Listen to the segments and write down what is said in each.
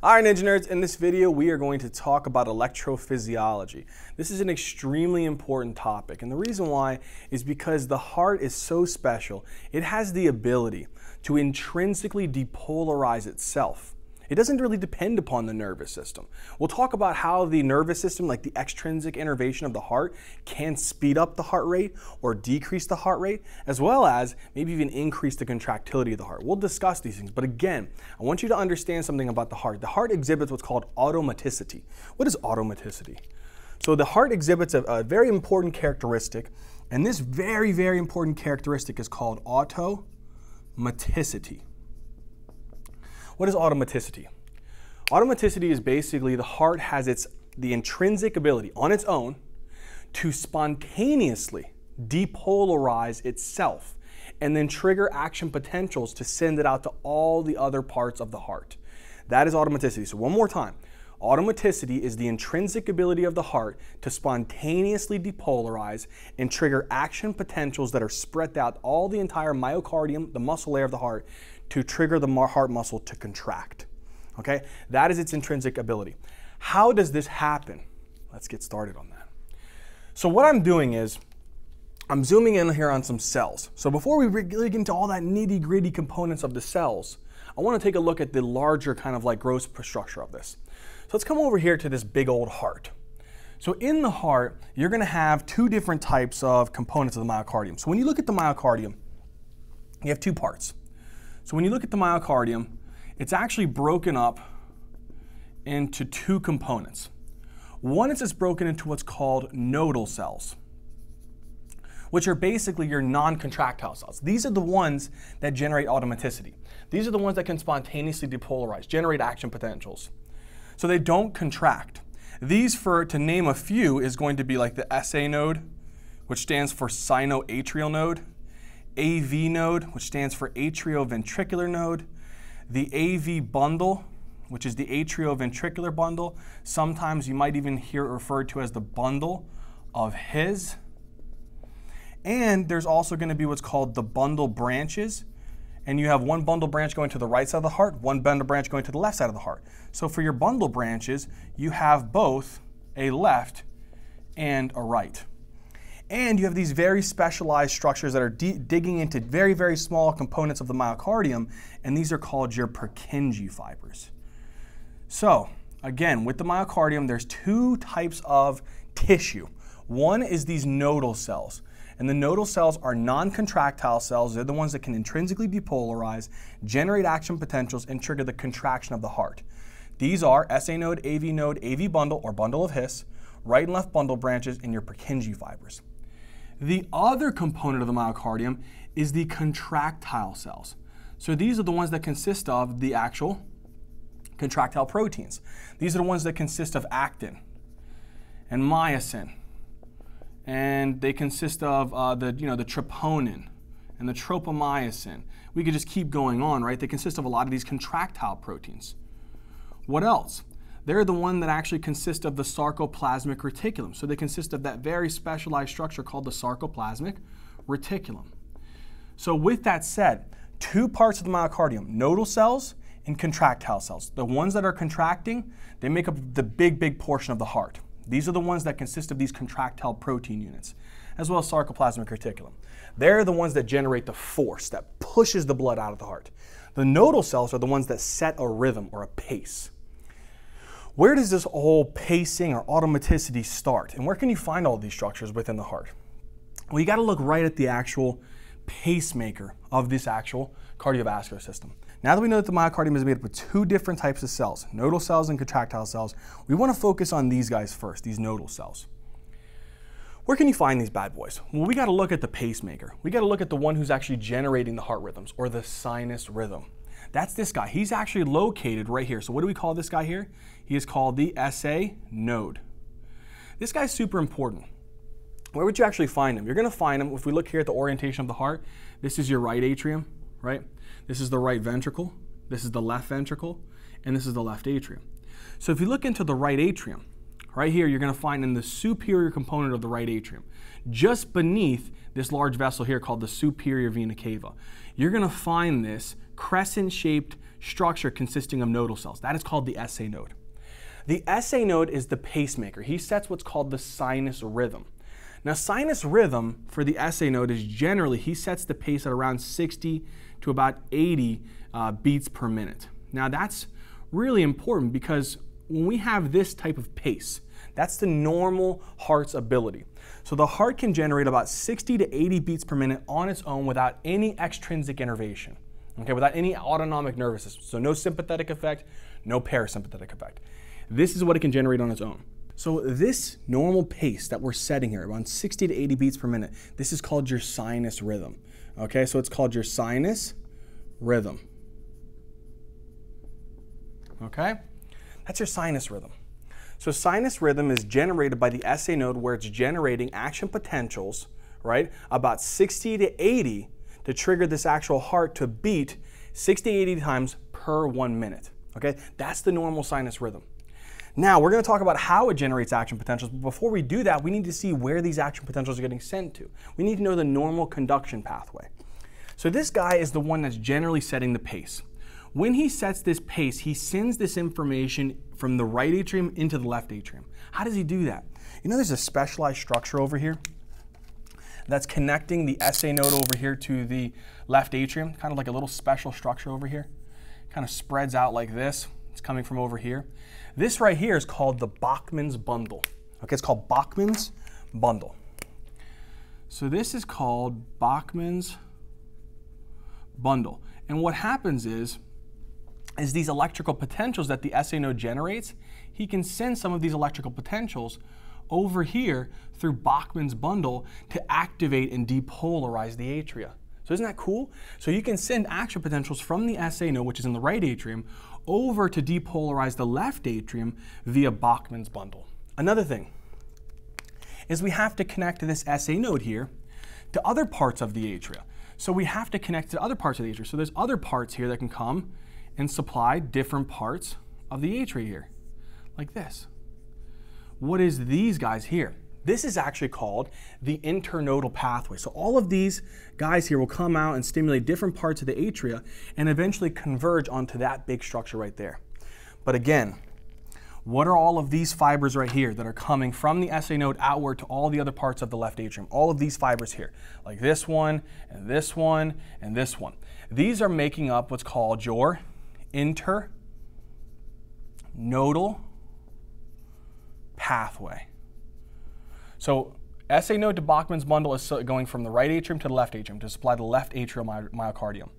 Alright, Ninja Nerds, in this video we are going to talk about electrophysiology. This is an extremely important topic, and the reason why is because the heart is so special. It has the ability to intrinsically depolarize itself. It doesn't really depend upon the nervous system. We'll talk about how the nervous system, like the extrinsic innervation of the heart, can speed up the heart rate or decrease the heart rate, as well as maybe even increase the contractility of the heart. We'll discuss these things, but again, I want you to understand something about the heart. The heart exhibits what's called automaticity. What is automaticity? So the heart exhibits a very important characteristic, and this very, very important characteristic is called automaticity. What is automaticity? Automaticity is basically the heart has the intrinsic ability on its own to spontaneously depolarize itself and then trigger action potentials to send it out to all the other parts of the heart. That is automaticity. So one more time. Automaticity is the intrinsic ability of the heart to spontaneously depolarize and trigger action potentials that are spread out all the entire myocardium, the muscle layer of the heart, to trigger the heart muscle to contract. Okay? That is its intrinsic ability. How does this happen? Let's get started on that. So what I'm doing is I'm zooming in here on some cells. So before we really get into all that nitty-gritty components of the cells, I want to take a look at the larger kind of like gross structure of this. So let's come over here to this big old heart. So in the heart, you're going to have two different types of components of the myocardium. So when you look at the myocardium, you have two parts. So when you look at the myocardium, it's actually broken up into two components. One is just broken into what's called nodal cells, which are basically your non-contractile cells. These are the ones that generate automaticity. These are the ones that can spontaneously depolarize, generate action potentials. So they don't contract. These, to name a few, is going to be like the SA node, which stands for sinoatrial node, AV node, which stands for atrioventricular node, the AV bundle, which is the atrioventricular bundle. Sometimes you might even hear it referred to as the bundle of His. And there's also going to be what's called the bundle branches. And you have one bundle branch going to the right side of the heart, one bundle branch going to the left side of the heart. So for your bundle branches, you have both a left and a right. And you have these very specialized structures that are digging into very, very small components of the myocardium, and these are called your Purkinje fibers. So again, with the myocardium, there's two types of tissue. One is these nodal cells. And the nodal cells are non-contractile cells. They're the ones that can intrinsically depolarize, generate action potentials, and trigger the contraction of the heart. These are SA node, AV bundle, or bundle of His, right and left bundle branches, and your Purkinje fibers. The other component of the myocardium is the contractile cells. So these are the ones that consist of the actual contractile proteins. These are the ones that consist of actin and myosin. And they consist of the troponin and the tropomyosin. We could just keep going on, right? They consist of a lot of these contractile proteins. What else? They're the one that actually consist of the sarcoplasmic reticulum. So they consist of that very specialized structure called the sarcoplasmic reticulum. So with that said, two parts of the myocardium, nodal cells and contractile cells. The ones that are contracting, they make up the big portion of the heart. These are the ones that consist of these contractile protein units, as well as sarcoplasmic reticulum. They're the ones that generate the force that pushes the blood out of the heart. The nodal cells are the ones that set a rhythm or a pace. Where does this whole pacing or automaticity start? And where can you find all these structures within the heart? Well, you got to look right at the actual pacemaker of this actual cardiovascular system. Now that we know that the myocardium is made up of two different types of cells, nodal cells and contractile cells, we want to focus on these guys first, these nodal cells. Where can you find these bad boys? Well, we got to look at the pacemaker. We got to look at the one who's actually generating the heart rhythms, or the sinus rhythm. That's this guy. He's actually located right here. So what do we call this guy here? He is called the SA node. This guy's super important. Where would you actually find him? You're going to find him, if we look here at the orientation of the heart, this is your right atrium, right? This is the right ventricle, this is the left ventricle, and this is the left atrium. So if you look into the right atrium, right here, you're going to find in the superior component of the right atrium, just beneath this large vessel here called the superior vena cava, you're going to find this crescent-shaped structure consisting of nodal cells. That is called the SA node. The SA node is the pacemaker. He sets what's called the sinus rhythm. Now, sinus rhythm for the SA node is generally, he sets the pace at around 60 to about 80 beats per minute. Now, that's really important because when we have this type of pace, that's the normal heart's ability. So the heart can generate about 60 to 80 beats per minute on its own without any extrinsic innervation, okay, without any autonomic nervous system. So no sympathetic effect, no parasympathetic effect. This is what it can generate on its own. So this normal pace that we're setting here, around 60 to 80 beats per minute, this is called your sinus rhythm. Okay, so it's called your sinus rhythm. Okay, that's your sinus rhythm. So sinus rhythm is generated by the SA node where it's generating action potentials, right, about 60 to 80 to trigger this actual heart to beat 60 to 80 times per 1 minute. Okay, that's the normal sinus rhythm. Now, we're going to talk about how it generates action potentials, but before we do that, we need to see where these action potentials are getting sent to. We need to know the normal conduction pathway. So this guy is the one that's generally setting the pace. When he sets this pace, he sends this information from the right atrium into the left atrium. How does he do that? You know there's a specialized structure over here that's connecting the SA node over here to the left atrium, kind of like a little special structure over here. Kind of spreads out like this. It's coming from over here. This right here is called the Bachmann's Bundle. Okay, it's called Bachmann's Bundle. So this is called Bachmann's Bundle. And what happens is these electrical potentials that the SA node generates, he can send some of these electrical potentials over here through Bachmann's Bundle to activate and depolarize the atria. So isn't that cool? So you can send action potentials from the SA node, which is in the right atrium, over to depolarize the left atrium via Bachmann's Bundle. Another thing is we have to connect to this SA node here to other parts of the atria. So we have to connect to other parts of the atria. So there's other parts here that can come and supply different parts of the atria here, like this. What is these guys here? This is actually called the internodal pathway. So all of these guys here will come out and stimulate different parts of the atria and eventually converge onto that big structure right there. But again, what are all of these fibers right here that are coming from the SA node outward to all the other parts of the left atrium? All of these fibers here, like this one, and this one, and this one. These are making up what's called your internodal pathway. So SA node to Bachmann's Bundle is going from the right atrium to the left atrium to supply the left atrial myocardium.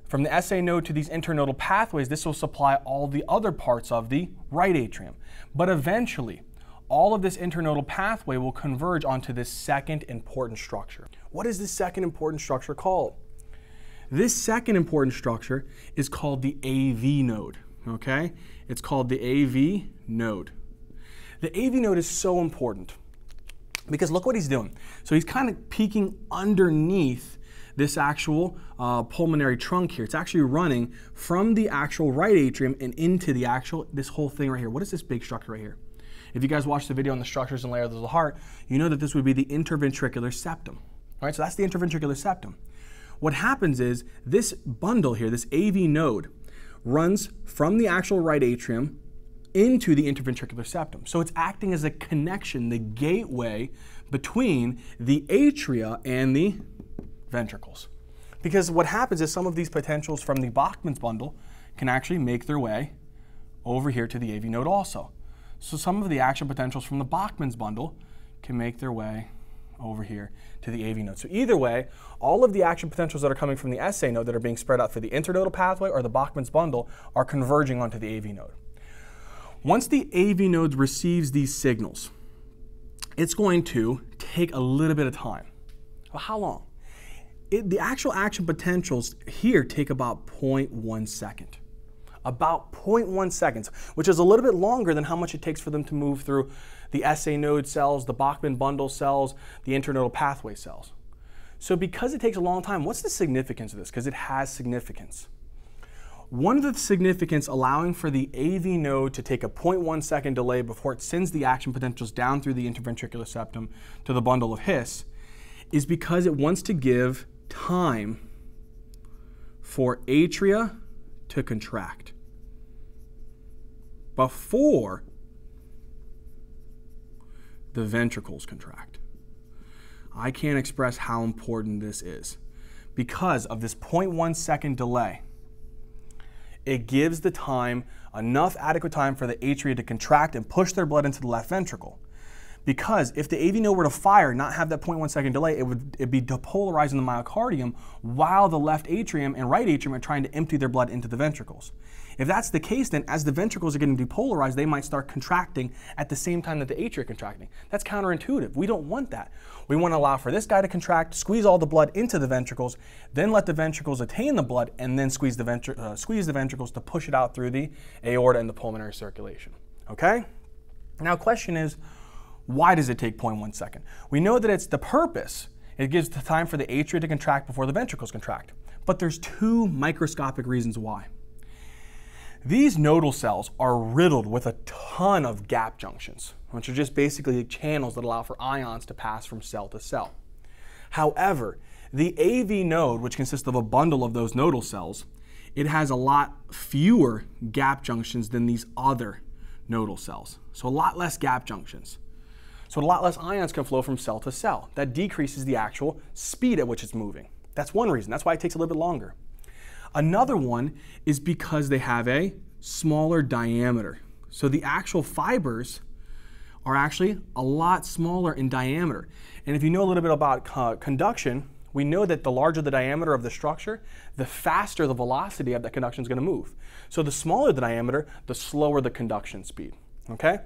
From the SA node to these internodal pathways, this will supply all the other parts of the right atrium. But eventually, all of this internodal pathway will converge onto this second important structure. What is this second important structure called? This second important structure is called the AV node, okay? It's called the AV node. The AV node is so important because look what he's doing. So he's kind of peeking underneath this actual pulmonary trunk here. It's actually running from the actual right atrium and into the actual, this whole thing right here. What is this big structure right here? If you guys watched the video on the structures and layers of the heart, you know that this would be the interventricular septum. All right, so that's the interventricular septum. What happens is this bundle here, this AV node, runs from the actual right atrium into the interventricular septum. So it's acting as a connection, the gateway between the atria and the ventricles. Because what happens is some of these potentials from the Bachmann's bundle can actually make their way over here to the AV node also. So some of the action potentials from the Bachmann's bundle can make their way over here to the AV node. So either way, all of the action potentials that are coming from the SA node that are being spread out for the internodal pathway or the Bachmann's bundle are converging onto the AV node. Once the AV node receives these signals, it's going to take a little bit of time. Well, how long? The actual action potentials here take about 0.1 second. About 0.1 seconds, which is a little bit longer than how much it takes for them to move through the SA node cells, the Bachmann Bundle cells, the internodal pathway cells. So because it takes a long time, what's the significance of this? Because it has significance. One of the significance allowing for the AV node to take a 0.1 second delay before it sends the action potentials down through the interventricular septum to the bundle of His is because it wants to give time for atria to contract before the ventricles contract. I can't express how important this is. Because of this 0.1 second delay, it gives the time, enough adequate time for the atria to contract and push their blood into the left ventricle. Because if the AV node were to fire, not have that 0.1 second delay, it'd be depolarizing the myocardium while the left atrium and right atrium are trying to empty their blood into the ventricles. If that's the case, then as the ventricles are getting depolarized, they might start contracting at the same time that the atria are contracting. That's counterintuitive. We don't want that. We want to allow for this guy to contract, squeeze all the blood into the ventricles, then let the ventricles attain the blood, and then squeeze the ventricles to push it out through the aorta and the pulmonary circulation. Okay? Now, question is, why does it take 0.1 second? We know that it's the purpose. It gives the time for the atria to contract before the ventricles contract. But there's two microscopic reasons why. These nodal cells are riddled with a ton of gap junctions, which are just basically channels that allow for ions to pass from cell to cell. However, the AV node, which consists of a bundle of those nodal cells, it has a lot fewer gap junctions than these other nodal cells. So a lot less gap junctions. So a lot less ions can flow from cell to cell. That decreases the actual speed at which it's moving. That's one reason. That's why it takes a little bit longer. Another one is because they have a smaller diameter. So the actual fibers are actually a lot smaller in diameter. And if you know a little bit about conduction, we know that the larger the diameter of the structure, the faster the velocity of that conduction is going to move. So the smaller the diameter, the slower the conduction speed. Okay?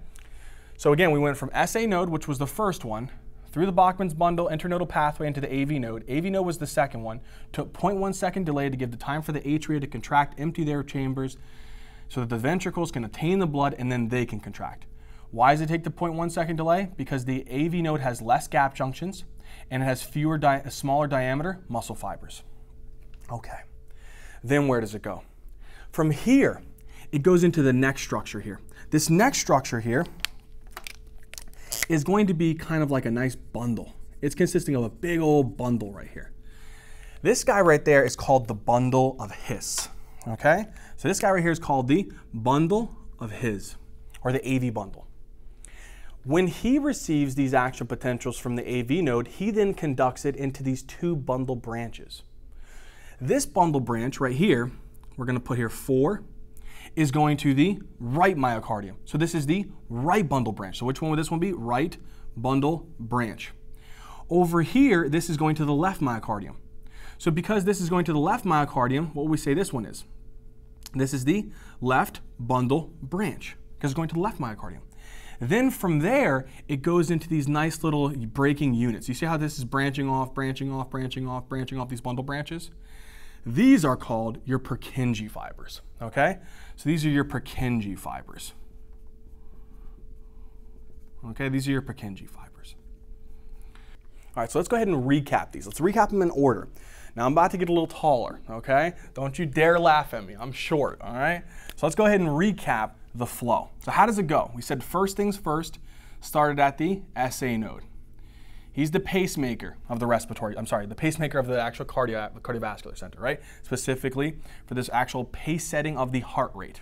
So again, we went from SA node, which was the first one, through the Bachmann's bundle, internodal pathway into the AV node. AV node was the second one. Took 0.1 second delay to give the time for the atria to contract, empty their chambers, so that the ventricles can attain the blood and then they can contract. Why does it take the 0.1 second delay? Because the AV node has less gap junctions and it has fewer, smaller diameter muscle fibers. Okay, then where does it go? From here, it goes into the next structure here. This next structure here is going to be kind of like a nice bundle. It's consisting of a big old bundle right here. This guy right there is called the bundle of His. Okay? So this guy right here is called the bundle of His, or the AV bundle. When he receives these action potentials from the AV node, he then conducts it into these two bundle branches. This bundle branch right here, we're going to put here 4, is going to the right myocardium. So this is the right bundle branch. So which one would this one be? Right bundle branch. Over here, this is going to the left myocardium. So because this is going to the left myocardium, what would we say this one is? This is the left bundle branch, because it's going to the left myocardium. Then from there, it goes into these nice little breaking units. You see how this is branching off, branching off, branching off, branching off these bundle branches? These are called your Purkinje fibers, okay? So these are your Purkinje fibers. Okay, these are your Purkinje fibers. All right, so let's go ahead and recap these. Let's recap them in order. Now I'm about to get a little taller, okay? Don't you dare laugh at me, I'm short, all right? So let's go ahead and recap the flow. So how does it go? We said first things first, started at the SA node. He's the pacemaker of the the pacemaker of the actual cardiovascular center, right? Specifically for this actual pace setting of the heart rate.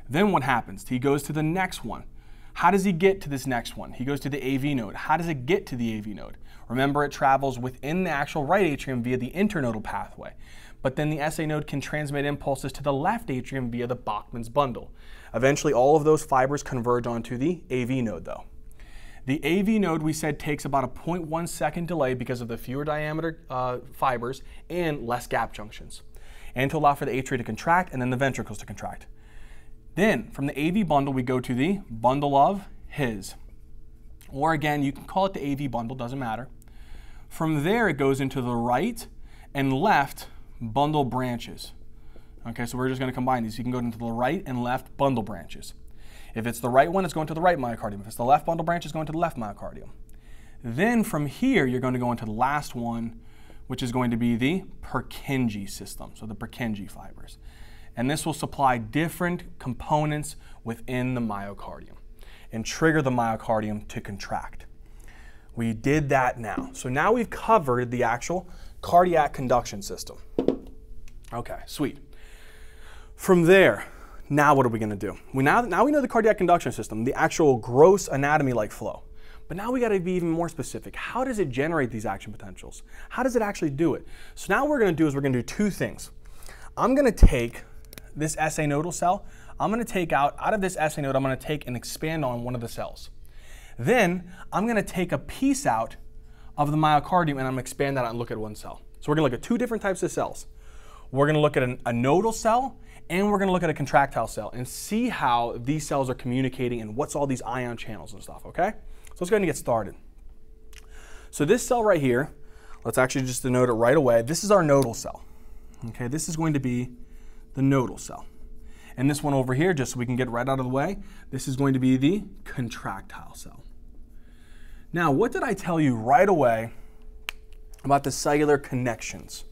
Then what happens? He goes to the next one. How does he get to this next one? He goes to the AV node. How does it get to the AV node? Remember, it travels within the actual right atrium via the internodal pathway. But then the SA node can transmit impulses to the left atrium via the Bachmann's bundle. Eventually, all of those fibers converge onto the AV node, though. The AV node, we said, takes about a 0.1 second delay because of the fewer diameter fibers and less gap junctions, and to allow for the atria to contract and then the ventricles to contract. Then, from the AV bundle, we go to the bundle of His. Or again, you can call it the AV bundle, doesn't matter. From there, it goes into the right and left bundle branches. Okay, so we're just going to combine these. You can go into the right and left bundle branches. If it's the right one, it's going to the right myocardium. If it's the left bundle branch, it's going to the left myocardium. Then from here, you're going to go into the last one, which is going to be the Purkinje system, so the Purkinje fibers. And this will supply different components within the myocardium and trigger the myocardium to contract. We did that now. So now we've covered the actual cardiac conduction system. Okay, sweet. From there, now what are we going to do? Now we know the cardiac conduction system, the actual gross anatomy-like flow. But now we got to be even more specific. How does it generate these action potentials? How does it actually do it? So now what we're going to do is we're going to do two things. I'm going to take this SA nodal cell. I'm going to take out of this SA node, I'm going to take and expand on one of the cells. Then I'm going to take a piece out of the myocardium and I'm going to expand that out and look at one cell. So we're going to look at two different types of cells. We're going to look at a nodal cell and we're going to look at a contractile cell and see how these cells are communicating and what's all these ion channels and stuff, okay? So let's go ahead and get started. So this cell right here, let's actually just denote it right away. This is our nodal cell. Okay, this is going to be the nodal cell. And this one over here, just so we can get right out of the way, this is going to be the contractile cell. Now, what did I tell you right away about the cellular connections?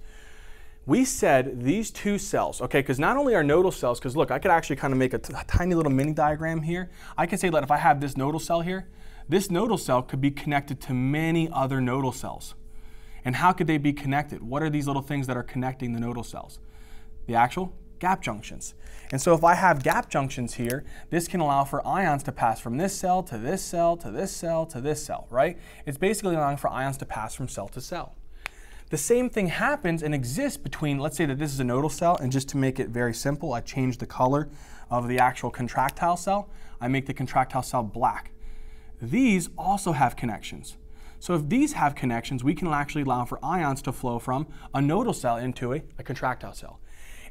We said these two cells, okay, because not only are nodal cells, because look, I could actually kind of make a tiny little mini diagram here. I can say that if I have this nodal cell here, this nodal cell could be connected to many other nodal cells. And how could they be connected? What are these little things that are connecting the nodal cells? The actual gap junctions. And so if I have gap junctions here, this can allow for ions to pass from this cell to this cell to this cell to this cell, right? It's basically allowing for ions to pass from cell to cell. The same thing happens and exists between, let's say that this is a nodal cell, and just to make it very simple, I change the color of the actual contractile cell. I make the contractile cell black. These also have connections. So if these have connections, we can actually allow for ions to flow from a nodal cell into a contractile cell,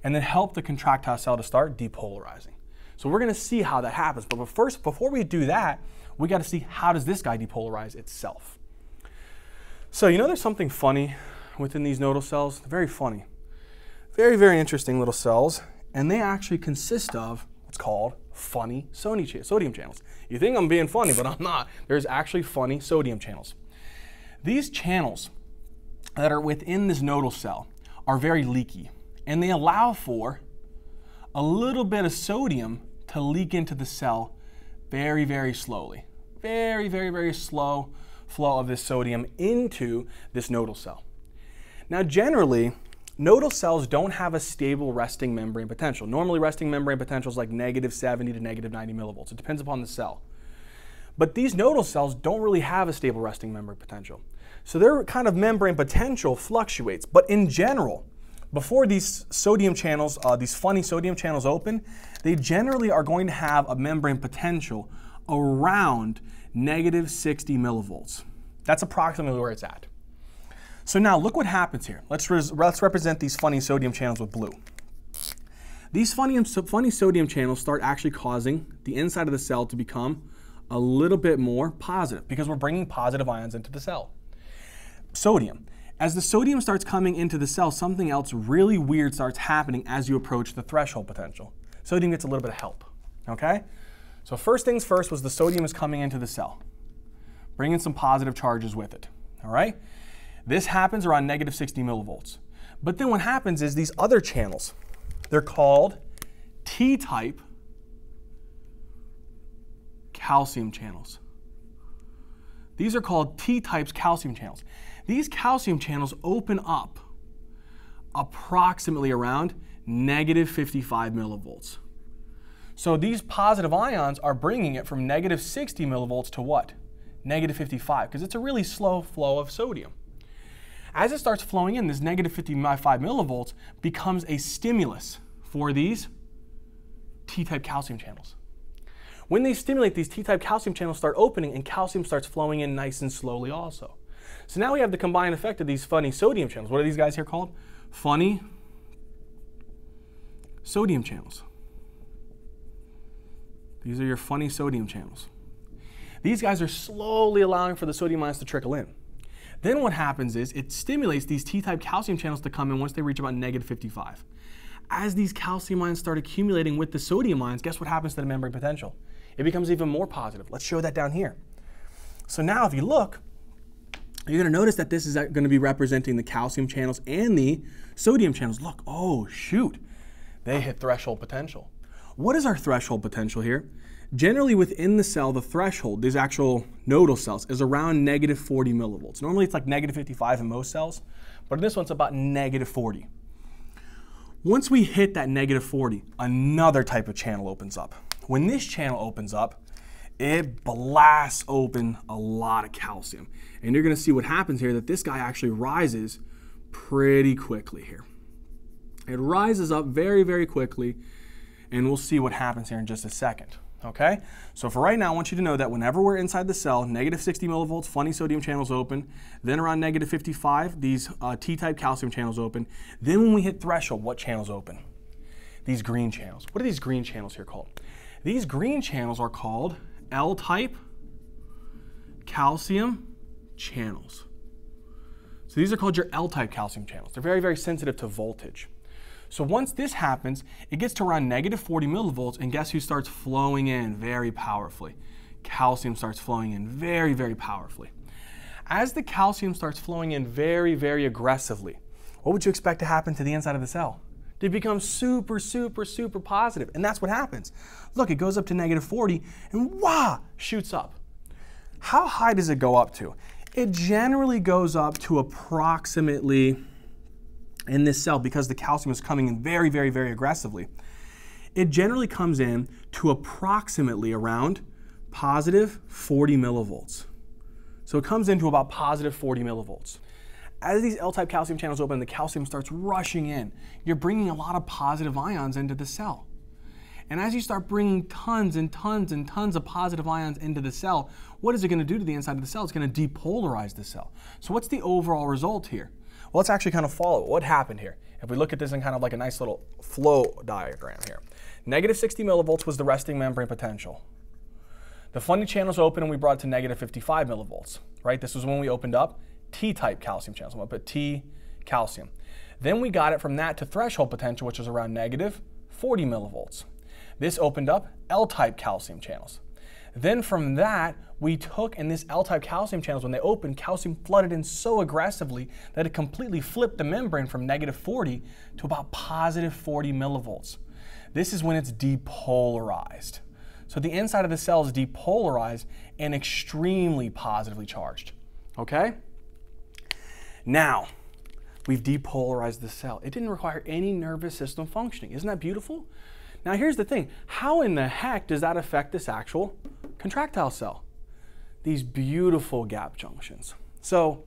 and then help the contractile cell to start depolarizing. So we're going to see how that happens. But first, before we do that, we got to see how does this guy depolarize itself. So you know there's something funny within these nodal cells? Very funny. Very, very interesting little cells. And they actually consist of what's called funny sodium channels. You think I'm being funny, but I'm not. There's actually funny sodium channels. These channels that are within this nodal cell are very leaky, and they allow for a little bit of sodium to leak into the cell very, very slowly. Very, very, very slow flow of this sodium into this nodal cell. Now generally, nodal cells don't have a stable resting membrane potential. Normally resting membrane potential is like -70 to -90 millivolts. It depends upon the cell. But these nodal cells don't really have a stable resting membrane potential. So their kind of membrane potential fluctuates. But in general, before these sodium channels, these funny sodium channels open, they generally are going to have a membrane potential around -60 millivolts. That's approximately where it's at. So now look what happens here. Let's represent these funny sodium channels with blue. These funny sodium channels start actually causing the inside of the cell to become a little bit more positive because we're bringing positive ions into the cell. Sodium. As the sodium starts coming into the cell, something else really weird starts happening as you approach the threshold potential. Sodium gets a little bit of help, okay? So first things first was the sodium is coming into the cell, bringing some positive charges with it, all right? This happens around -60 millivolts. But then what happens is these other channels, they're called T-type calcium channels. These are called T-type calcium channels. These calcium channels open up approximately around -55 millivolts. So these positive ions are bringing it from -60 millivolts to what? -55, because it's a really slow flow of sodium. As it starts flowing in, this -55 millivolts becomes a stimulus for these T-type calcium channels. When they stimulate, these T-type calcium channels start opening and calcium starts flowing in nice and slowly also. So now we have the combined effect of these funny sodium channels. What are these guys here called? Funny sodium channels. These are your funny sodium channels. These guys are slowly allowing for the sodium ions to trickle in. Then what happens is it stimulates these T-type calcium channels to come in once they reach about -55. As these calcium ions start accumulating with the sodium ions, guess what happens to the membrane potential? It becomes even more positive. Let's show that down here. So now if you look, you're going to notice that this is going to be representing the calcium channels and the sodium channels. Look, oh shoot, they hit threshold potential. What is our threshold potential here? Generally within the cell, the threshold, these actual nodal cells, is around -40 millivolts. Normally it's like -55 in most cells, but in this one it's about -40. Once we hit that -40, another type of channel opens up. When this channel opens up, it blasts open a lot of calcium. And you're going to see what happens here, that this guy actually rises pretty quickly here. It rises up very, very quickly, and we'll see what happens here in just a second. Okay? So for right now, I want you to know that whenever we're inside the cell, -60 millivolts, funny sodium channels open. Then around -55, these T-type calcium channels open. Then when we hit threshold, what channels open? These green channels. What are these green channels here called? These green channels are called L-type calcium channels. So these are called your L-type calcium channels. They're very, very sensitive to voltage. So once this happens, it gets to around -40 millivolts, and guess who starts flowing in very powerfully? Calcium starts flowing in very, very powerfully. As the calcium starts flowing in very, very aggressively, what would you expect to happen to the inside of the cell? It becomes super, super, super positive, and that's what happens. Look, it goes up to -40, and wah, shoots up. How high does it go up to? It generally goes up to approximately, in this cell, because the calcium is coming in very, very, very aggressively, it generally comes in to approximately around +40 millivolts. So it comes into about +40 millivolts. As these L-type calcium channels open, the calcium starts rushing in. You're bringing a lot of positive ions into the cell. And as you start bringing tons and tons and tons of positive ions into the cell, what is it going to do to the inside of the cell? It's going to depolarize the cell. So what's the overall result here? Well, let's actually kind of follow what happened here. If we look at this in kind of like a nice little flow diagram here. -60 millivolts was the resting membrane potential. The funny channels open and we brought it to -55 millivolts, right? This was when we opened up T-type calcium channels. I'm going to put T calcium. Then we got it from that to threshold potential, which was around -40 millivolts. This opened up L-type calcium channels. Then from that, we took, and this L-type calcium channels, when they opened, calcium flooded in so aggressively that it completely flipped the membrane from -40 to about +40 millivolts. This is when it's depolarized. So the inside of the cell is depolarized and extremely positively charged. Okay? Now, we've depolarized the cell. It didn't require any nervous system functioning. Isn't that beautiful? Now here's the thing. How in the heck does that affect this actual contractile cell? These beautiful gap junctions. So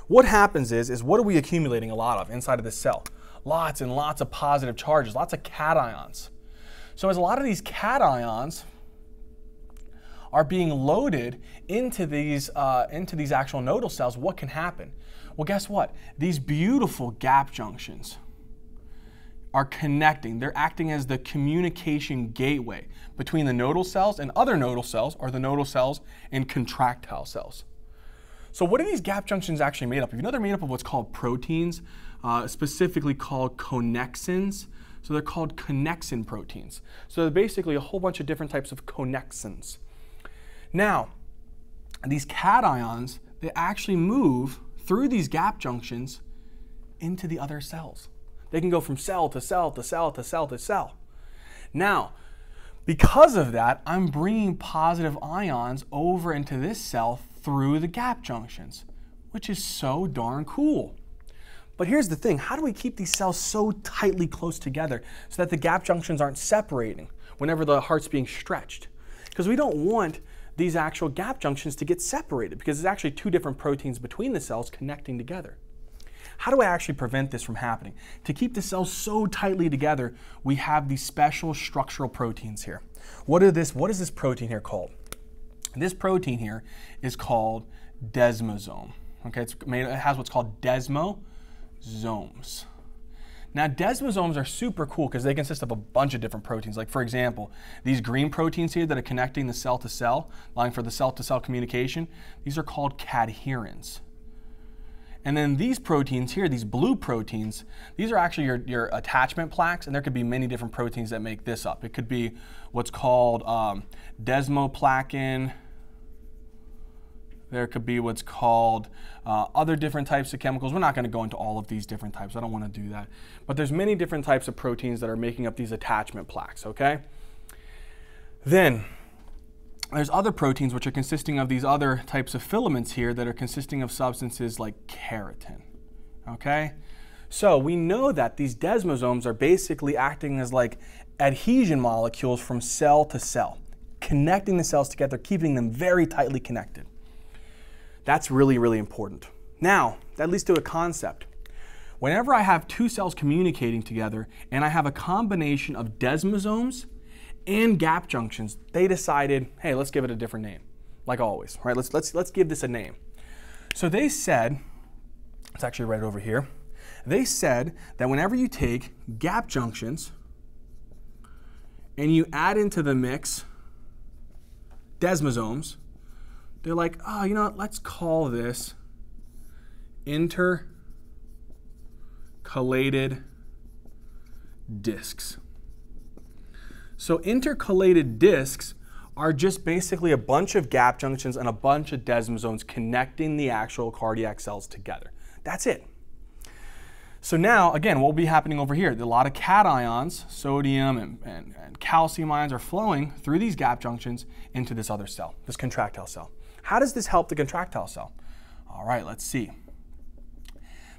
what happens is what are we accumulating a lot of inside of this cell? Lots and lots of positive charges, lots of cations. So as a lot of these cations are being loaded into these actual nodal cells, what can happen? Well, guess what? These beautiful gap junctions are connecting. They're acting as the communication gateway between the nodal cells and other nodal cells, or the nodal cells and contractile cells. So what are these gap junctions actually made up of? You know they're made up of what's called proteins, specifically called connexins. So they're called connexin proteins. So they're basically a whole bunch of different types of connexins. Now, these cations, they actually move through these gap junctions into the other cells. They can go from cell to cell to cell to cell to cell. Now, because of that, I'm bringing positive ions over into this cell through the gap junctions, which is so darn cool. But here's the thing, how do we keep these cells so tightly close together so that the gap junctions aren't separating whenever the heart's being stretched? Because we don't want these actual gap junctions to get separated, because there's actually two different proteins between the cells connecting together. How do I actually prevent this from happening? To keep the cells so tightly together, we have these special structural proteins here. What is this protein here called? This protein here is called desmosome. Okay, it has what's called desmosomes. Now, desmosomes are super cool because they consist of a bunch of different proteins. Like, for example, these green proteins here that are connecting the cell to cell, allowing for the cell-to-cell communication, these are called cadherins. And then these proteins here, these blue proteins, these are actually your attachment plaques, and there could be many different proteins that make this up. It could be what's called desmoplakin. There could be what's called other different types of chemicals. We're not going to go into all of these different types. I don't want to do that. But there's many different types of proteins that are making up these attachment plaques, okay? Then there's other proteins which are consisting of these other types of filaments here that are consisting of substances like keratin, okay? So we know that these desmosomes are basically acting as like adhesion molecules from cell to cell, connecting the cells together, keeping them very tightly connected. That's really, really important. Now, that leads to a concept. Whenever I have two cells communicating together and I have a combination of desmosomes and gap junctions, they decided, hey, let's give it a different name, like always, right? Let's give this a name. So they said, it's actually right over here, they said that whenever you take gap junctions and you add into the mix desmosomes, they're like, oh, you know what, let's call this intercalated discs. So intercalated discs are just basically a bunch of gap junctions and a bunch of desmosomes connecting the actual cardiac cells together. That's it. So now, again, what will be happening over here? A lot of cations, sodium and calcium ions, are flowing through these gap junctions into this other cell, this contractile cell. How does this help the contractile cell? All right, let's see.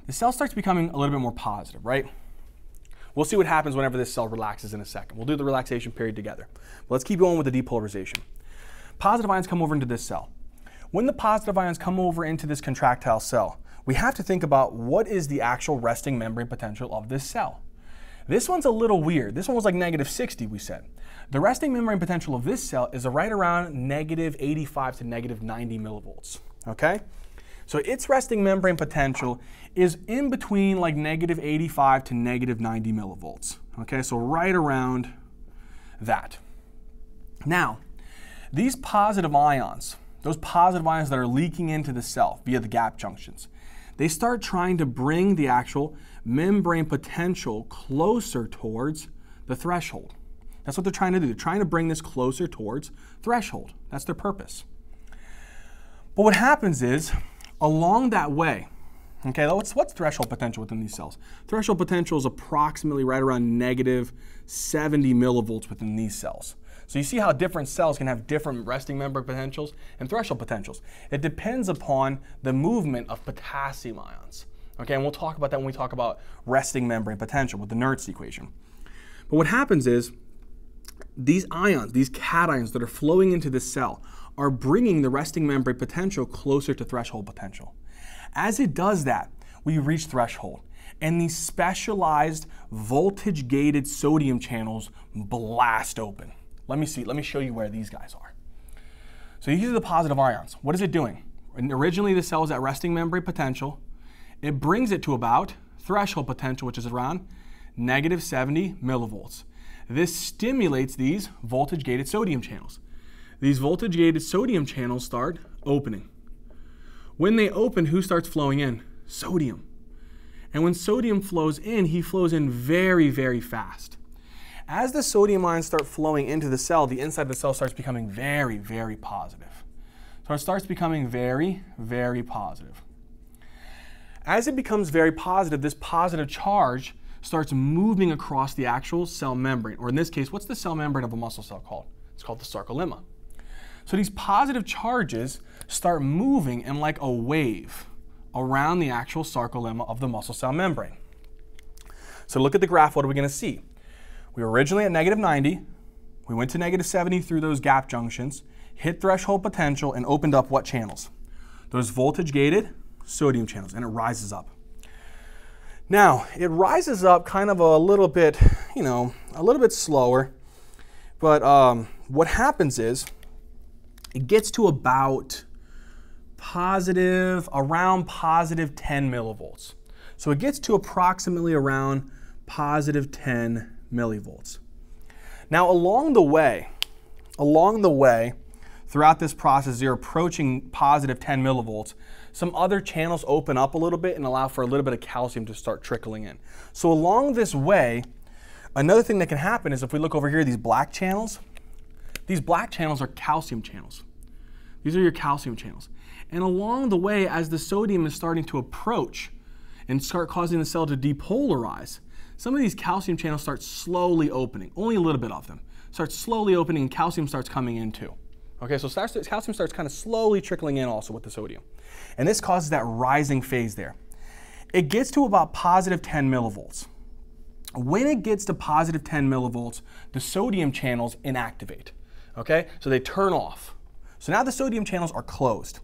The cell starts becoming a little bit more positive, right? We'll see what happens whenever this cell relaxes in a second. We'll do the relaxation period together. But let's keep going with the depolarization. Positive ions come over into this cell. When the positive ions come over into this contractile cell, we have to think about what is the actual resting membrane potential of this cell. This one's a little weird. This one was like -60, we said. The resting membrane potential of this cell is right around -85 to -90 millivolts, okay? So its resting membrane potential is in between like -85 to -90 millivolts, okay? So right around that. Now, these positive ions, those positive ions that are leaking into the cell via the gap junctions, they start trying to bring the actual membrane potential closer towards the threshold. That's what they're trying to do. They're trying to bring this closer towards threshold. That's their purpose. But what happens is, along that way, okay, what's threshold potential within these cells? Threshold potential is approximately right around -70 millivolts within these cells. So you see how different cells can have different resting membrane potentials and threshold potentials. It depends upon the movement of potassium ions. Okay, and we'll talk about that when we talk about resting membrane potential with the Nernst equation. But what happens is these ions, these cations that are flowing into the cell, are bringing the resting membrane potential closer to threshold potential. As it does that, we reach threshold, and these specialized voltage-gated sodium channels blast open. Let me show you where these guys are. So these are the positive ions. What is it doing? Originally, the cell is at resting membrane potential. It brings it to about threshold potential, which is around -70 millivolts. This stimulates these voltage-gated sodium channels. These voltage-gated sodium channels start opening. When they open, who starts flowing in? Sodium. And when sodium flows in, he flows in very, very fast. As the sodium ions start flowing into the cell, the inside of the cell starts becoming very, very positive. So it starts becoming very, very positive. As it becomes very positive, this positive charge starts moving across the actual cell membrane, or in this case, what's the cell membrane of a muscle cell called? It's called the sarcolemma. So these positive charges start moving in like a wave around the actual sarcolemma of the muscle cell membrane. So look at the graph, what are we going to see? We were originally at -90, we went to -70 through those gap junctions, hit threshold potential, and opened up what channels? Those voltage-gated sodium channels, and it rises up. Now, it rises up kind of a little bit, a little bit slower, but what happens is it gets to about around +10 millivolts. So it gets to approximately around +10 millivolts. Now, along the way, throughout this process, you're approaching +10 millivolts. Some other channels open up a little bit and allow for a little bit of calcium to start trickling in. So along this way, another thing that can happen is if we look over here, these black channels are calcium channels. These are your calcium channels. And along the way, as the sodium is starting to approach and start causing the cell to depolarize, some of these calcium channels start slowly opening, only a little bit of them. Start slowly opening and calcium starts coming in too. Okay, so calcium starts kind of slowly trickling in also with the sodium. And this causes that rising phase there. it gets to about positive 10 millivolts. When it gets to positive 10 millivolts, the sodium channels inactivate, okay? So they turn off. So now the sodium channels are closed.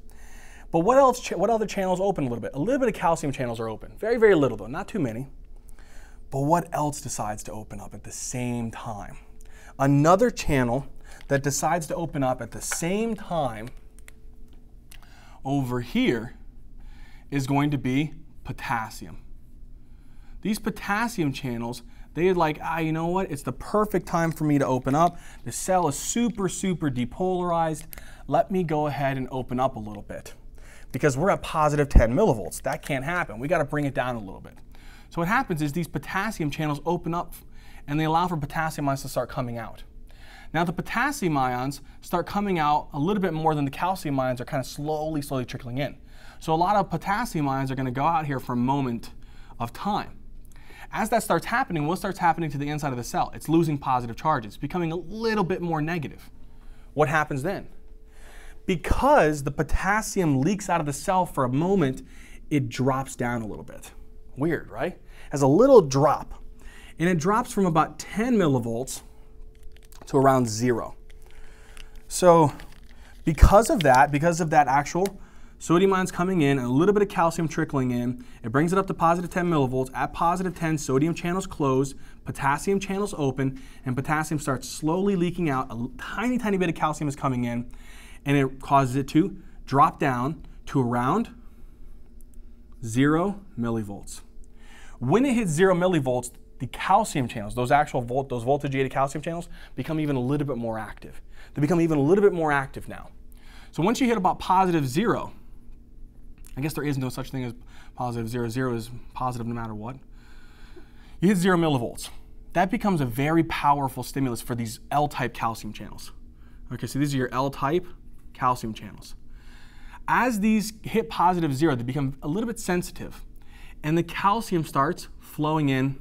But what other channels open a little bit? A little bit of calcium channels are open. Very, very little though, not too many. But what else decides to open up at the same time? Another channel that decides to open up at the same time over here is going to be potassium. These potassium channels, they're like, you know what? It's the perfect time for me to open up. The cell is super, super depolarized. Let me go ahead and open up a little bit. Because we're at positive 10 millivolts. That can't happen. We got to bring it down a little bit. So what happens is these potassium channels open up and they allow for potassium ions to start coming out. Now the potassium ions start coming out a little bit more than the calcium ions are kind of slowly trickling in. So a lot of potassium ions are going to go out here for a moment of time. As that starts happening, what starts happening to the inside of the cell? It's losing positive charges, becoming a little bit more negative. What happens then? Because the potassium leaks out of the cell for a moment, it drops down a little bit. Weird, right? Has a little drop. And it drops from about 10 millivolts to around 0. So because of that actual sodium ions coming in and a little bit of calcium trickling in, it brings it up to positive 10 millivolts. At positive 10, sodium channels close, potassium channels open, and potassium starts slowly leaking out. A tiny, tiny bit of calcium is coming in, and it causes it to drop down to around 0 millivolts. When it hits 0 millivolts, the calcium channels, those voltage-gated calcium channels, become even a little bit more active. They become even a little bit more active now. So once you hit about positive 0, I guess there is no such thing as positive 0. 0 is positive no matter what. You hit 0 millivolts. That becomes a very powerful stimulus for these L-type calcium channels. Okay, so these are your L-type calcium channels. As these hit positive 0, they become a little bit sensitive, and the calcium starts flowing in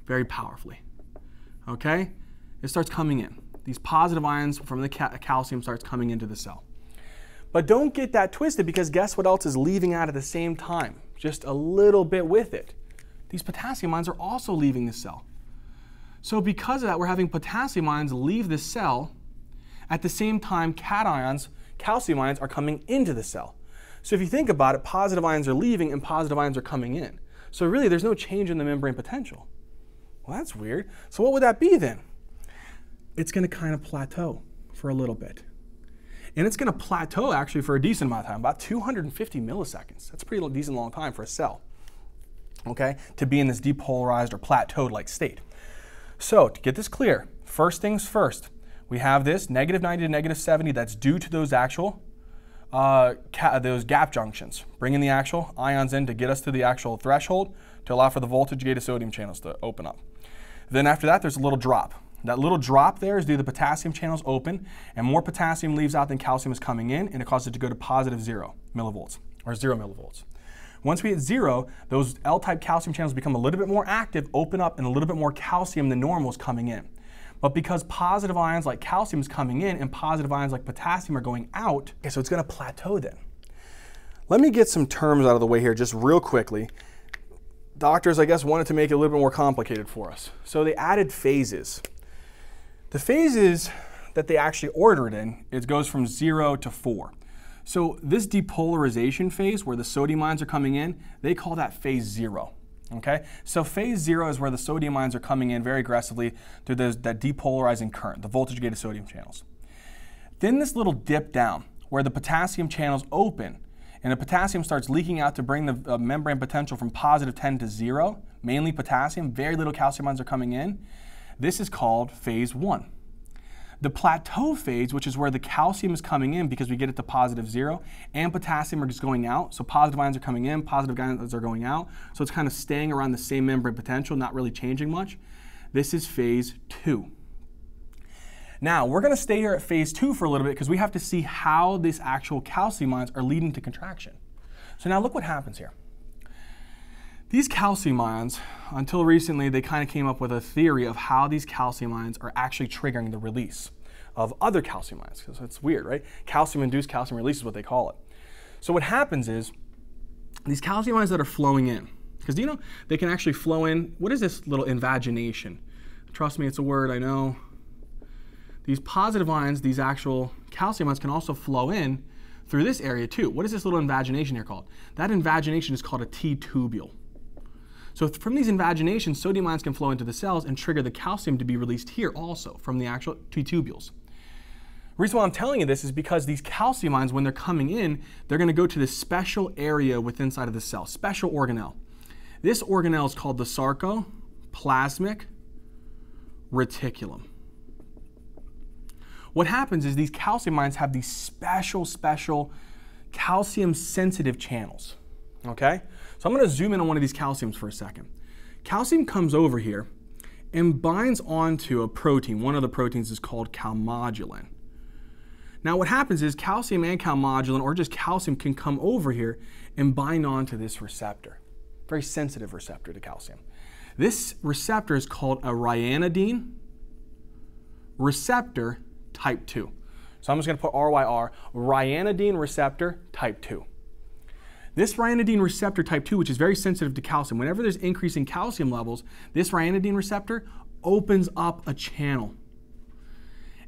very powerfully. Okay? It starts coming in. These positive ions from the calcium starts coming into the cell. But don't get that twisted, because guess what else is leaving out at the same time? Just a little bit with it. These potassium ions are also leaving the cell. So because of that, we're having potassium ions leave the cell. At the same time, cations, calcium ions, are coming into the cell. So if you think about it, positive ions are leaving and positive ions are coming in. So really, there's no change in the membrane potential. Well, that's weird. So what would that be then? It's going to kind of plateau for a little bit. And it's going to plateau actually for a decent amount of time, about 250 milliseconds. That's a pretty decent long time for a cell, okay, to be in this depolarized or plateaued-like state. So to get this clear, first things first, we have this negative 90 to negative 70 that's due to those actual those gap junctions, bringing the actual ions in to get us to the actual threshold to allow for the voltage-gated sodium channels to open up. Then after that, there's a little drop. That little drop there is due to the potassium channels open, and more potassium leaves out than calcium is coming in, and it causes it to go to positive 0 millivolts, or 0 millivolts. Once we hit 0, those L-type calcium channels become a little bit more active, open up, and a little bit more calcium than normal is coming in. But because positive ions like calcium is coming in and positive ions like potassium are going out, okay, so it's going to plateau then. Let me get some terms out of the way here just real quickly. Doctors, I guess, wanted to make it a little bit more complicated for us. So they added phases. The phases that they actually ordered in, it goes from 0 to 4. So this depolarization phase where the sodium ions are coming in, they call that phase 0. Okay? So phase 0 is where the sodium ions are coming in very aggressively through that depolarizing current, the voltage-gated sodium channels. Then this little dip down where the potassium channels open and the potassium starts leaking out to bring the membrane potential from positive 10 to 0, mainly potassium, very little calcium ions are coming in. This is called phase 1. The plateau phase, which is where the calcium is coming in because we get it to positive 0, and potassium are just going out. So positive ions are coming in, positive ions are going out. So it's kind of staying around the same membrane potential, not really changing much. This is phase 2. Now, we're going to stay here at phase 2 for a little bit because we have to see how these actual calcium ions are leading to contraction. So now look what happens here. These calcium ions, until recently, they kind of came up with a theory of how these calcium ions are actually triggering the release of other calcium ions. So it's weird, right? Calcium-induced calcium release is what they call it. So what happens is these calcium ions that are flowing in, because you know they can actually flow in. What is this little invagination? Trust me, it's a word, I know. These positive ions, these actual calcium ions, can also flow in through this area too. What is this little invagination here called? That invagination is called a T-tubule. So from these invaginations, sodium ions can flow into the cells and trigger the calcium to be released here also from the actual T-tubules. The reason why I'm telling you this is because these calcium ions, when they're coming in, they're going to go to this special area within inside of the cell, special organelle. This organelle is called the sarcoplasmic reticulum. What happens is these calcium ions have these special calcium-sensitive channels, okay? So I'm going to zoom in on one of these calciums for a second. Calcium comes over here and binds onto a protein. One of the proteins is called calmodulin. Now what happens is calcium and calmodulin, or just calcium, can come over here and bind onto this receptor. Very sensitive receptor to calcium. This receptor is called a ryanodine receptor type 2. So I'm just going to put RYR, ryanodine receptor type 2. This ryanodine receptor type 2, which is very sensitive to calcium, whenever there's increasing calcium levels, this ryanodine receptor opens up a channel.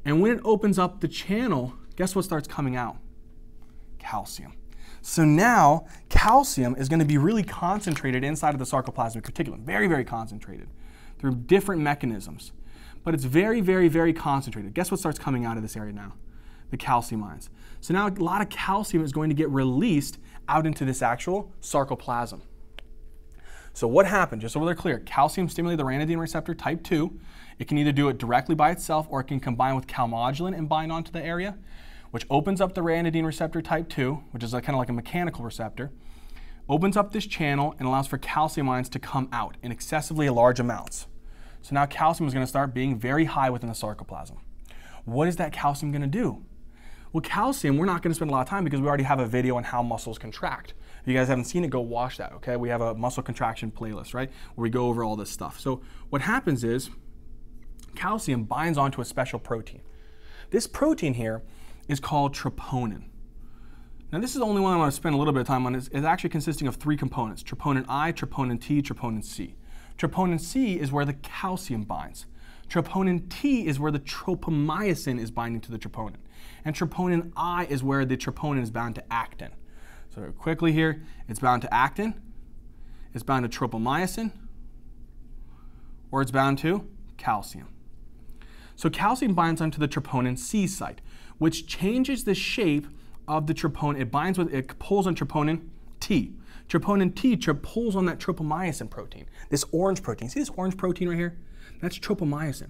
And when it opens up the channel, guess what starts coming out? Calcium. So now calcium is going to be really concentrated inside of the sarcoplasmic reticulum, very concentrated through different mechanisms. But it's very concentrated. Guess what starts coming out of this area now? The calcium ions. So now a lot of calcium is going to get released out into this actual sarcoplasm. So what happened, just so we're clear, calcium stimulates the ryanodine receptor type 2. It can either do it directly by itself or it can combine with calmodulin and bind onto the area, which opens up the ryanodine receptor type 2, which is kind of like a mechanical receptor, opens up this channel and allows for calcium ions to come out in excessively large amounts. So now calcium is going to start being very high within the sarcoplasm. What is that calcium going to do? Well, calcium, we're not going to spend a lot of time because we already have a video on how muscles contract. If you guys haven't seen it, go watch that, okay? We have a muscle contraction playlist, right, where we go over all this stuff. So what happens is calcium binds onto a special protein. This protein here is called troponin. Now this is the only one I want to spend a little bit of time on. It's actually consisting of 3 components: troponin I, troponin T, troponin C. Troponin C is where the calcium binds. Troponin T is where the tropomyosin is binding to the troponin. And troponin I is where the troponin is bound to actin. So quickly here, it's bound to actin, it's bound to tropomyosin, or it's bound to calcium. So calcium binds onto the troponin C site, which changes the shape of the troponin. It pulls on troponin T. Troponin T pulls on that tropomyosin protein, this orange protein. See this orange protein right here? That's tropomyosin.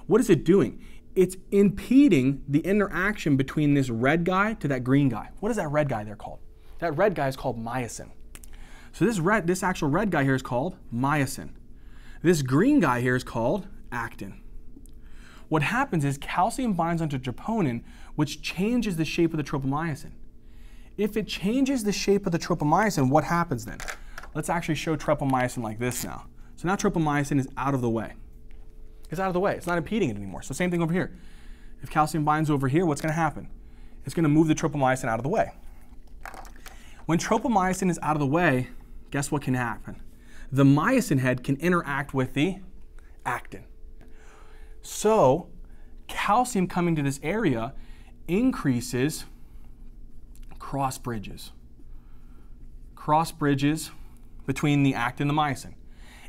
What is it doing? It's impeding the interaction between this red guy to that green guy. What is that red guy there called? That red guy is called myosin. So this actual red guy here is called myosin. This green guy here is called actin. What happens is calcium binds onto troponin, which changes the shape of the tropomyosin. If it changes the shape of the tropomyosin, what happens then? Let's actually show tropomyosin like this now. So now tropomyosin is out of the way. It's out of the way. It's not impeding it anymore. So same thing over here. If calcium binds over here, what's going to happen? It's going to move the tropomyosin out of the way. When tropomyosin is out of the way, guess what can happen? The myosin head can interact with the actin. So calcium coming to this area increases cross bridges between the actin and the myosin.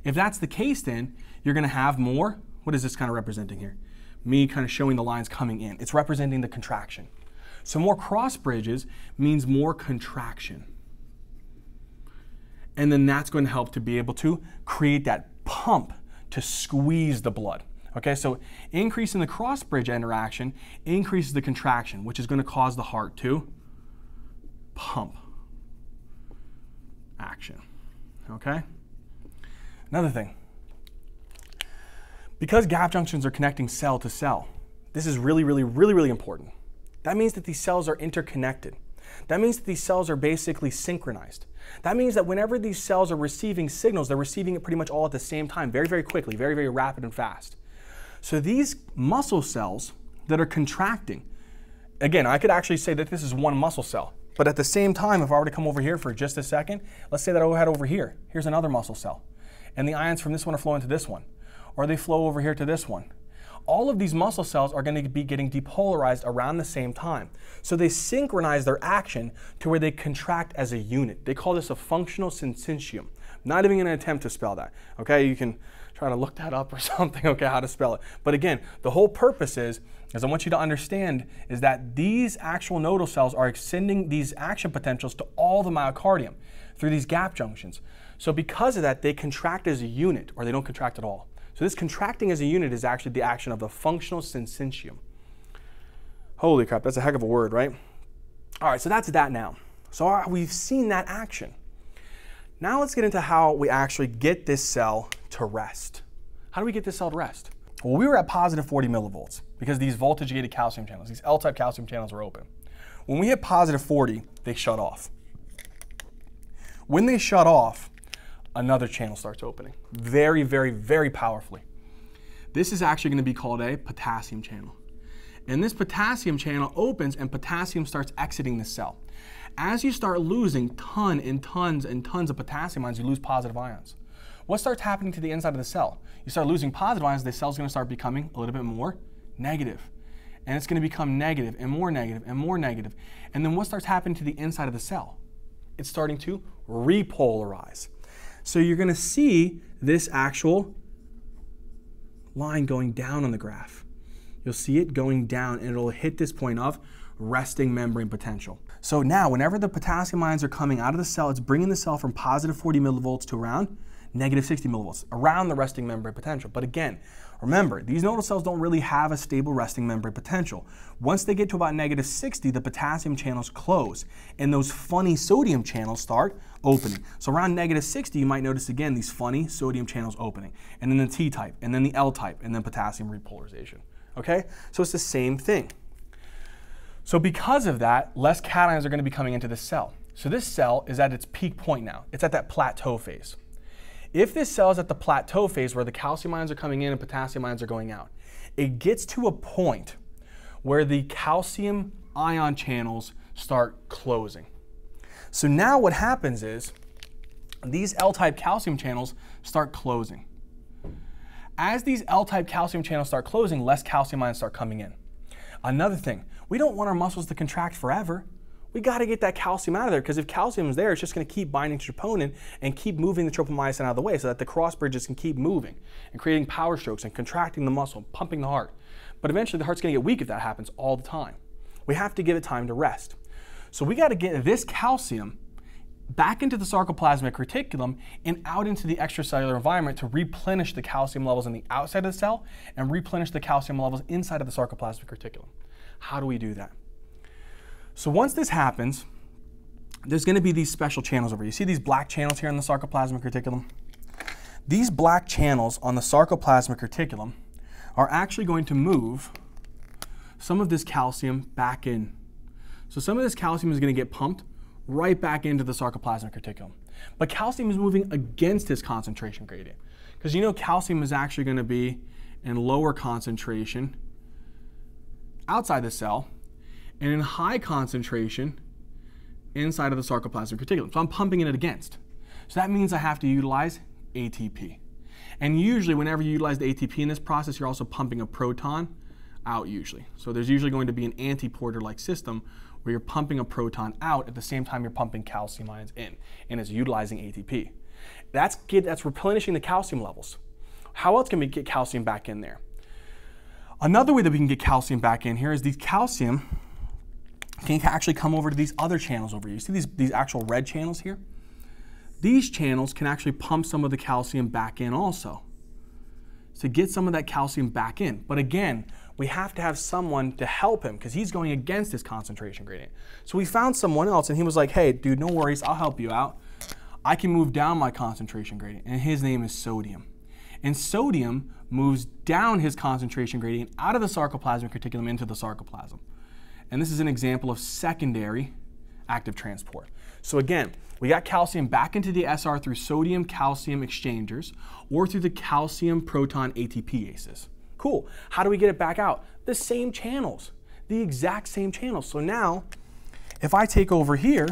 If that's the case, then you're going to have more. What is this kind of representing here? Me kind of showing the lines coming in. It's representing the contraction. So more cross bridges means more contraction. And then that's going to help to be able to create that pump to squeeze the blood. Okay, so increasing the cross bridge interaction increases the contraction, which is going to cause the heart to pump action. Okay? Another thing. Because gap junctions are connecting cell to cell, this is really important. That means that these cells are interconnected. That means that these cells are basically synchronized. That means that whenever these cells are receiving signals, they're receiving it pretty much all at the same time, very quickly, very rapid and fast. So these muscle cells that are contracting, again, I could actually say that this is one muscle cell. But at the same time, if I were to come over here for just a second, let's say that I had over here. Here's another muscle cell. And the ions from this one are flowing to this one. Or they flow over here to this one. All of these muscle cells are going to be getting depolarized around the same time. So they synchronize their action to where they contract as a unit. They call this a functional syncytium. Not even going to attempt to spell that. Okay, you can try to look that up or something, okay, how to spell it. But again, the whole purpose is I want you to understand is that these actual nodal cells are extending these action potentials to all the myocardium through these gap junctions. So because of that, they contract as a unit, or they don't contract at all. So this contracting as a unit is actually the action of the functional syncytium. Holy crap, that's a heck of a word, right? All right, so that's that now. So we've seen that action. Now let's get into how we actually get this cell to rest. How do we get this cell to rest? Well, we were at positive 40 millivolts because these voltage-gated calcium channels, these L-type calcium channels are open. When we hit positive 40, they shut off. When they shut off, another channel starts opening very, very, very powerfully. This is actually going to be called a potassium channel. And this potassium channel opens and potassium starts exiting the cell. As you start losing tons and tons and tons of potassium ions, you lose positive ions. What starts happening to the inside of the cell? You start losing positive ions, the cell's going to start becoming a little bit more negative. And it's going to become negative and more negative and more negative. And then what starts happening to the inside of the cell? It's starting to repolarize. So you're going to see this actual line going down on the graph. You'll see it going down and it'll hit this point of resting membrane potential. So now whenever the potassium ions are coming out of the cell, it's bringing the cell from positive 40 millivolts to around negative 60 millivolts, around the resting membrane potential. But again, remember, these nodal cells don't really have a stable resting membrane potential. Once they get to about negative 60, the potassium channels close, and those funny sodium channels start opening. So around negative 60, you might notice again these funny sodium channels opening, and then the T-type, and then the L-type, and then potassium repolarization. Okay? So it's the same thing. So because of that, less cations are going to be coming into this cell. So this cell is at its peak point now. It's at that plateau phase. If this cell is at the plateau phase where the calcium ions are coming in and potassium ions are going out, it gets to a point where the calcium ion channels start closing. So now what happens is these L-type calcium channels start closing. As these L-type calcium channels start closing, less calcium ions start coming in. Another thing, we don't want our muscles to contract forever. We got to get that calcium out of there, because if calcium is there, it's just going to keep binding to troponin and keep moving the tropomyosin out of the way so that the cross bridges can keep moving and creating power strokes and contracting the muscle, pumping the heart. But eventually the heart's going to get weak if that happens all the time. We have to give it time to rest. So we got to get this calcium back into the sarcoplasmic reticulum and out into the extracellular environment to replenish the calcium levels on the outside of the cell and replenish the calcium levels inside of the sarcoplasmic reticulum. How do we do that? So once this happens, there's going to be these special channels over here. You see these black channels here in the sarcoplasmic reticulum? These black channels on the sarcoplasmic reticulum are actually going to move some of this calcium back in. So some of this calcium is going to get pumped right back into the sarcoplasmic reticulum. But calcium is moving against its concentration gradient, because you know calcium is actually going to be in lower concentration outside the cell and in high concentration inside of the sarcoplasmic reticulum. So I'm pumping it against. So that means I have to utilize ATP. And usually whenever you utilize the ATP in this process, you're also pumping a proton out usually. So there's usually going to be an antiporter-like system where you're pumping a proton out at the same time you're pumping calcium ions in, and it's utilizing ATP. That's replenishing the calcium levels. How else can we get calcium back in there? Another way that we can get calcium back in here is these calcium can actually come over to these other channels over here. You see these actual red channels here? These channels can actually pump some of the calcium back in also, to get some of that calcium back in. But again, we have to have someone to help him because he's going against his concentration gradient. So we found someone else and he was like, hey, dude, no worries, I'll help you out. I can move down my concentration gradient, and his name is sodium. And sodium moves down his concentration gradient out of the sarcoplasmic reticulum into the sarcoplasm. And this is an example of secondary active transport. So again, we got calcium back into the SR through sodium-calcium exchangers or through the calcium proton ATPases. Cool. How do we get it back out? The same channels, the exact same channels. So now, If I take over here,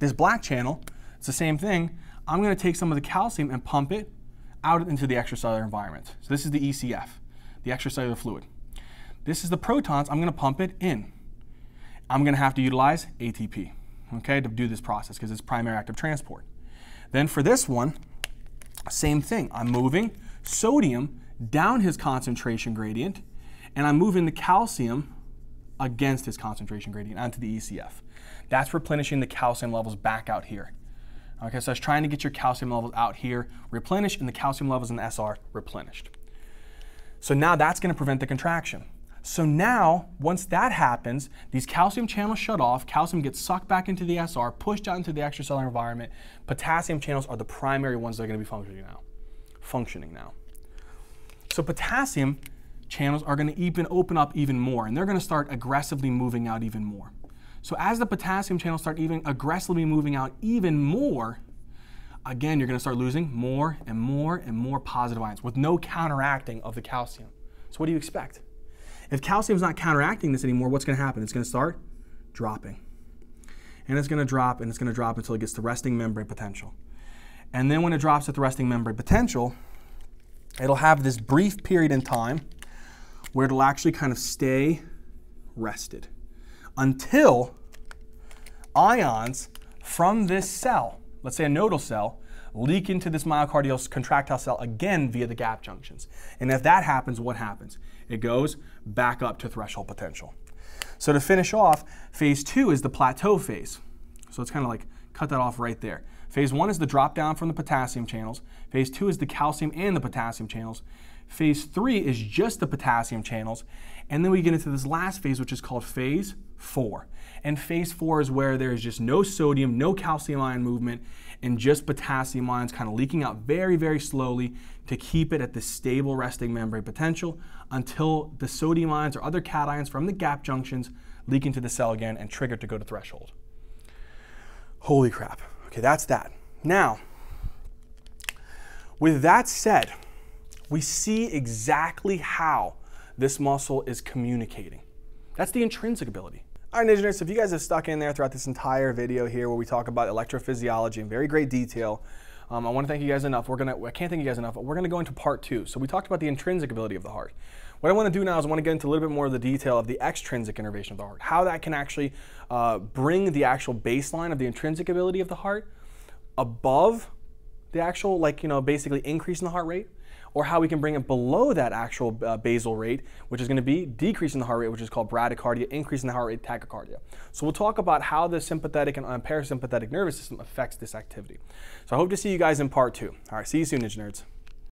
this black channel, it's the same thing. I'm going to take some of the calcium and pump it out into the extracellular environment. So this is the ECF, the extracellular fluid. This is the protons. I'm going to pump it in. I'm going to have to utilize ATP, okay, to do this process because it's primary active transport. Then for this one, same thing. I'm moving sodium down his concentration gradient, and I'm moving the calcium against his concentration gradient onto the ECF. That's replenishing the calcium levels back out here. Okay, so I was trying to get your calcium levels out here replenished and the calcium levels in the SR replenished. So now that's going to prevent the contraction. So now, once that happens, these calcium channels shut off, calcium gets sucked back into the SR, pushed out into the extracellular environment. Potassium channels are the primary ones that are going to be functioning now. So potassium channels are going to even open up even more, and they're going to start aggressively moving out even more. So as the potassium channels start even aggressively moving out even more, again, you're going to start losing more and more and more positive ions with no counteracting of the calcium. So what do you expect? If calcium is not counteracting this anymore, what's going to happen? It's going to start dropping. And it's going to drop, and it's going to drop until it gets to resting membrane potential. And then when it drops at the resting membrane potential, it'll have this brief period in time where it'll actually kind of stay rested until ions from this cell, let's say a nodal cell, leak into this myocardial contractile cell again via the gap junctions. And if that happens, what happens? It goes back up to threshold potential. So to finish off, phase 2 is the plateau phase. So it's kind of like cut that off right there. Phase 1 is the drop down from the potassium channels. Phase 2 is the calcium and the potassium channels. Phase 3 is just the potassium channels. And then we get into this last phase, which is called phase 4. And phase 4 is where there is just no sodium, no calcium ion movement, and just potassium ions kind of leaking out very, very slowly to keep it at the stable resting membrane potential until the sodium ions or other cations from the gap junctions leak into the cell again and trigger to go to threshold. Holy crap. Okay, that's that. Now, with that said, we see exactly how this muscle is communicating. That's the intrinsic ability. All right, Engineers, so if you guys have stuck in there throughout this entire video here where we talk about electrophysiology in very great detail, I want to thank you guys enough. I can't thank you guys enough, but we're going to go into part 2. So we talked about the intrinsic ability of the heart. What I want to do now is I want to get into a little bit more of the detail of the extrinsic innervation of the heart, how that can actually bring the actual baseline of the intrinsic ability of the heart above the actual, basically increase in the heart rate, or how we can bring it below that actual basal rate, which is going to be decreasing the heart rate, which is called bradycardia, increasing the heart rate, tachycardia. So we'll talk about how the sympathetic and parasympathetic nervous system affects this activity. So I hope to see you guys in part 2. All right, see you soon, Ninja Nerds.